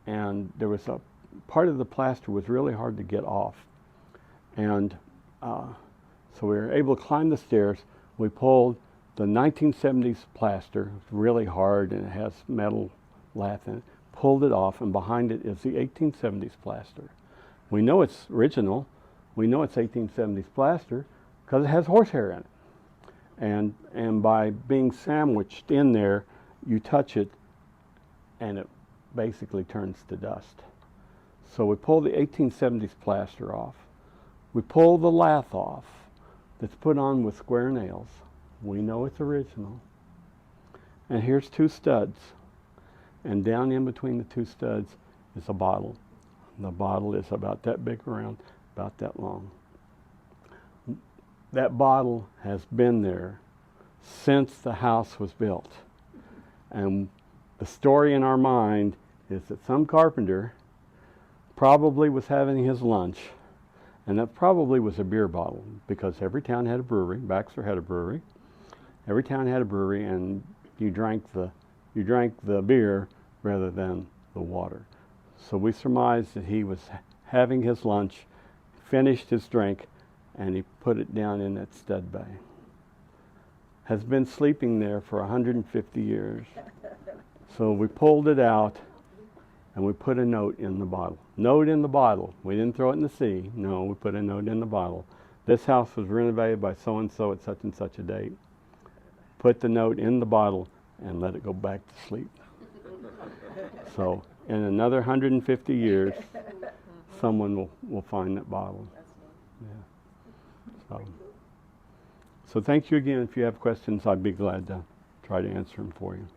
and there was a part of the plaster was really hard to get off. And so we were able to climb the stairs. We pulled the 1970s plaster, really hard, and it has metal lath in it, pulled it off, and behind it is the 1870s plaster. We know it's original. We know it's 1870s plaster because it has horsehair in it. And by being sandwiched in there, you touch it and it basically turns to dust. So we pull the 1870s plaster off. We pull the lath off that's put on with square nails. We know it's original. And here's two studs. And down in between the two studs is a bottle. The bottle is about that big around, about that long. That bottle has been there since the house was built. And the story in our mind is that some carpenter probably was having his lunch, and that probably was a beer bottle, because every town had a brewery. Baxter had a brewery. Every town had a brewery, and you drank the beer rather than the water. So we surmised that he was having his lunch, finished his drink, and he put it down in that stud bay. Has been sleeping there for 150 years. So we pulled it out, and we put a note in the bottle. Note in the bottle. We didn't throw it in the sea. No, we put a note in the bottle. This house was renovated by so-and-so at such and such a date. Put the note in the bottle and let it go back to sleep. So in another 150 years, someone will find that bottle. Yeah. So thank you again. If you have questions, I'd be glad to try to answer them for you.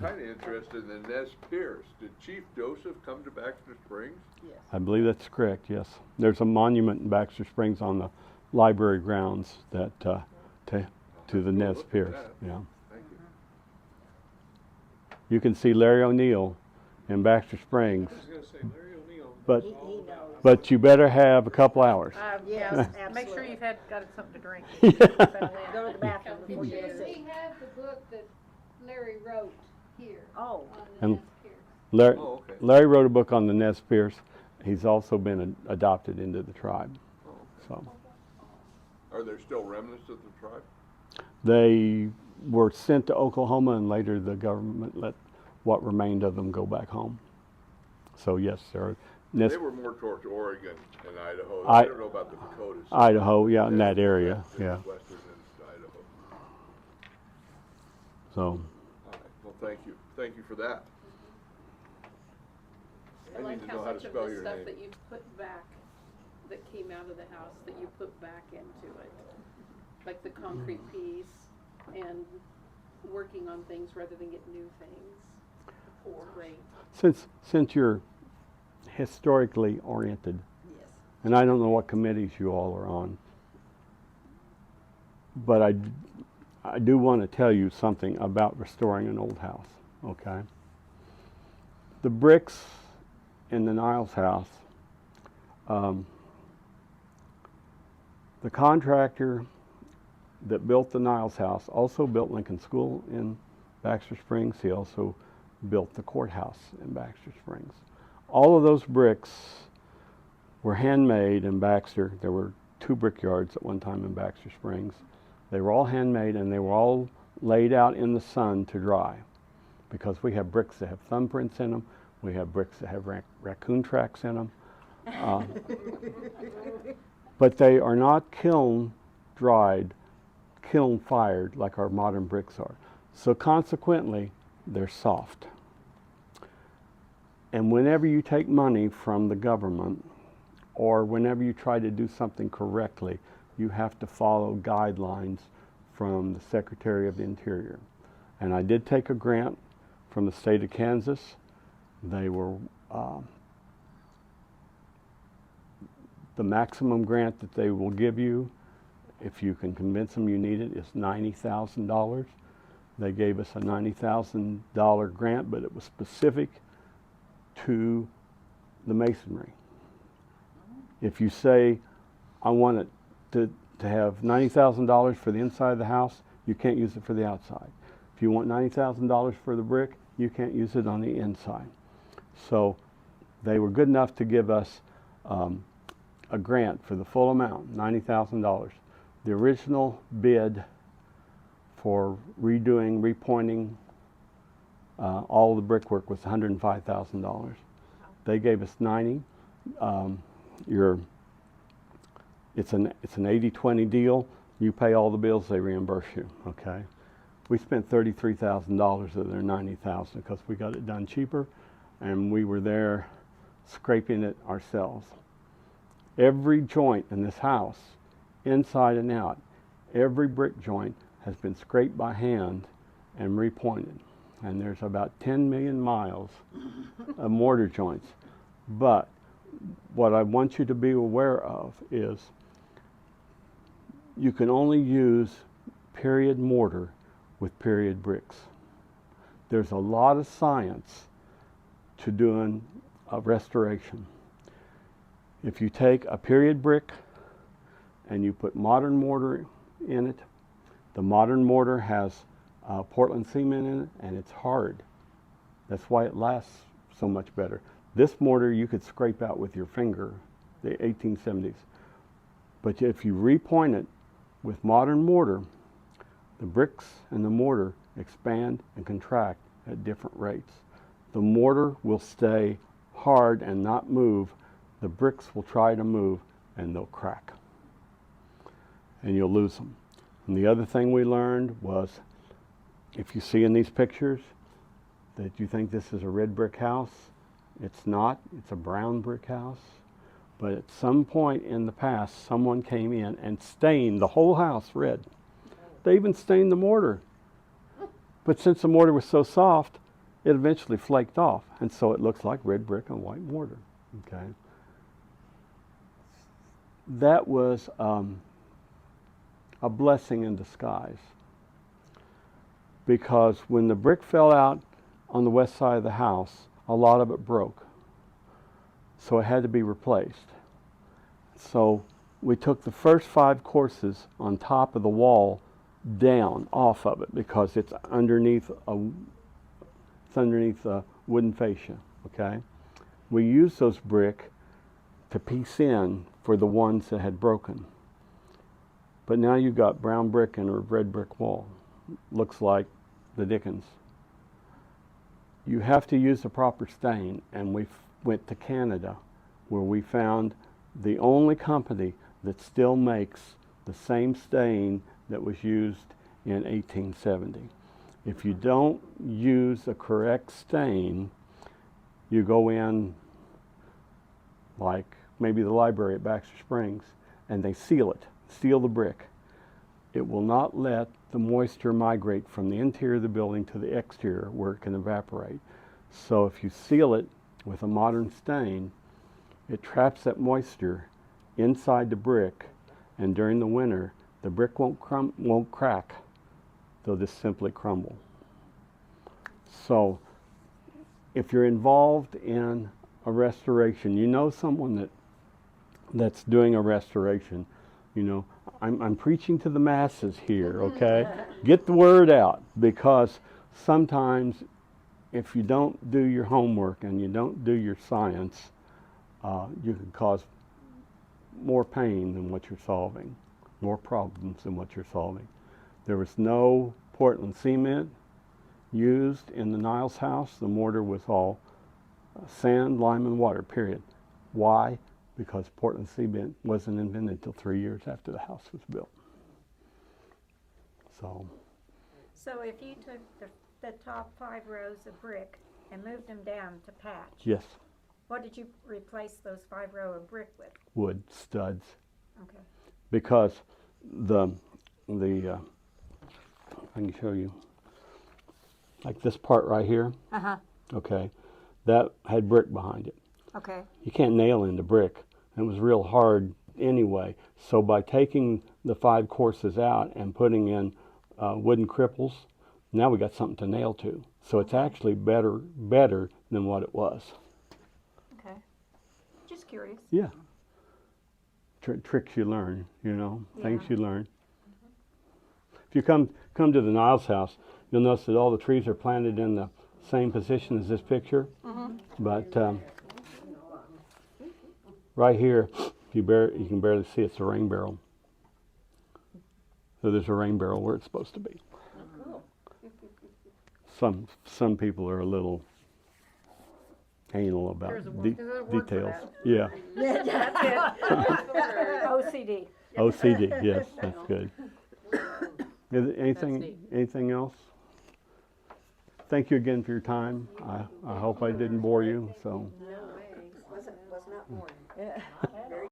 Kind of interested in the Nez Pierce. Did Chief Joseph come to Baxter Springs? I believe that's correct, yes. There's a monument in Baxter Springs on the library grounds that to the Nez Look at Pierce. that. Yeah. Thank you. You can see Larry O'Neill in Baxter Springs, I was going to say Larry O'Neill. but He knows. but you better have a couple hours. Yes, Make sure absolutely. you've got something to drink. Go to the bathroom before you go to We sleep. have the book that Larry wrote here Oh, on the And- Nez Pierce. Larry, Oh, okay. Larry wrote a book on the Nez Pierce. He's also been adopted into the tribe. Oh, okay. So Are there still remnants of the tribe? they were sent to Oklahoma, and later the government let what remained of them go back home. So yes, there are Nez, They were more towards Oregon and Idaho. I- I don't know about the Dakotas. Idaho, yeah, in that area, yeah. Western and Idaho. So All right. Well, thank you. Thank you for that. I I need like to how know how to much of spell the your stuff name. that you put back, that came out of the house, that you put back into it. Like the concrete piece and working on things rather than get new things. Great. since you're historically oriented, yes. and I don't know what committees you all are on, but I do want to tell you something about restoring an old house. okay? The bricks in the Niles House, the contractor that built the Niles House also built Lincoln School in Baxter Springs. He also built the courthouse in Baxter Springs. All of those bricks were handmade in Baxter. There were 2 brickyards at one time in Baxter Springs. They were all handmade, and they were all laid out in the sun to dry, because we have bricks that have thumbprints in them. We have bricks that have raccoon tracks in them. But they are not kiln dried, kiln fired like our modern bricks are. So consequently, they're soft. And whenever you take money from the government, or whenever you try to do something correctly, you have to follow guidelines from the Secretary of the Interior. And I did take a grant from the state of Kansas. They were the maximum grant that they will give you, if you can convince them you need it, is $90,000. They gave us a $90,000 grant, but it was specific to the masonry. If you say, I want it to have $90,000 for the inside of the house, you can't use it for the outside. If you want $90,000 for the brick, you can't use it on the inside. So they were good enough to give us a grant for the full amount, $90,000. The original bid for redoing, repointing all the brickwork was $105,000. They gave us $90,000. It's an 80-20 deal. You pay all the bills, they reimburse you. Okay. We spent $33,000 of their $90,000 because we got it done cheaper, and we were there scraping it ourselves. Every joint in this house, inside and out, every brick joint has been scraped by hand and repointed. And there's about 10 million miles of mortar joints. But what I want you to be aware of is you can only use period mortar with period bricks. There's a lot of science to doing a restoration. If you take a period brick and you put modern mortar in it, the modern mortar has Portland cement in it, and it's hard. That's why it lasts so much better. This mortar you could scrape out with your finger, the 1870s. But if you repoint it with modern mortar, the bricks and the mortar expand and contract at different rates. The mortar will stay hard and not move. The bricks will try to move, and they'll crack. And you'll lose them. And the other thing we learned was, if you see in these pictures that you think this is a red brick house, it's not. It's a brown brick house. But at some point in the past, someone came in and stained the whole house red. They even stained the mortar. But since the mortar was so soft, it eventually flaked off. And so it looks like red brick and white mortar. Okay. That was a blessing in disguise. Because when the brick fell out on the west side of the house, a lot of it broke. So it had to be replaced. So we took the first 5 courses on top of the wall down off of it, because it's underneath a wooden fascia. Okay, we used those brick to piece in for the ones that had broken. But now you've got brown brick and a red brick wall. Looks like the Dickens. You have to use the proper stain, and we went to Canada, where we found the only company that still makes the same stain that was used in 1870. If you don't use the correct stain, you go in, like maybe the library at Baxter Springs, and they seal the brick. It will not let the moisture migrate from the interior of the building to the exterior where it can evaporate. So if you seal it with a modern stain, it traps that moisture inside the brick, and during the winter, the brick won't crack. They'll just simply crumble. So if you're involved in a restoration, you know someone that's doing a restoration, you know, I'm preaching to the masses here, okay? Get the word out, because sometimes if you don't do your homework and you don't do your science, you can cause more pain than what you're solving, more problems than what you're solving. There was no Portland cement used in the Niles house. The mortar was all sand, lime, and water, period. Why? Because Portland cement wasn't invented until 3 years after the house was built. So, So if you took the top 5 rows of brick and moved them down to patch, yes, what did you replace those 5 row of brick with? wood studs. Okay. Because I can show you, like this part right here, okay, that had brick behind it. Okay. You can't nail into brick. It was real hard anyway. So by taking the 5 courses out and putting in wooden cripples, now we got something to nail to. So it's actually better than what it was. Okay. Just curious. Yeah. Tricks you learn, you know, things you learn. If you come to the Niles house, you'll notice that all the trees are planted in the same position as this picture. But right here, you can barely see it's a rain barrel. So there's a rain barrel where it's supposed to be. Some people are a little anal about There's a word for details. that. Yeah. OCD. OCD. Yes, that's good. Is there anything else? Thank you again for your time. I hope I didn't bore you. So. Was not boring.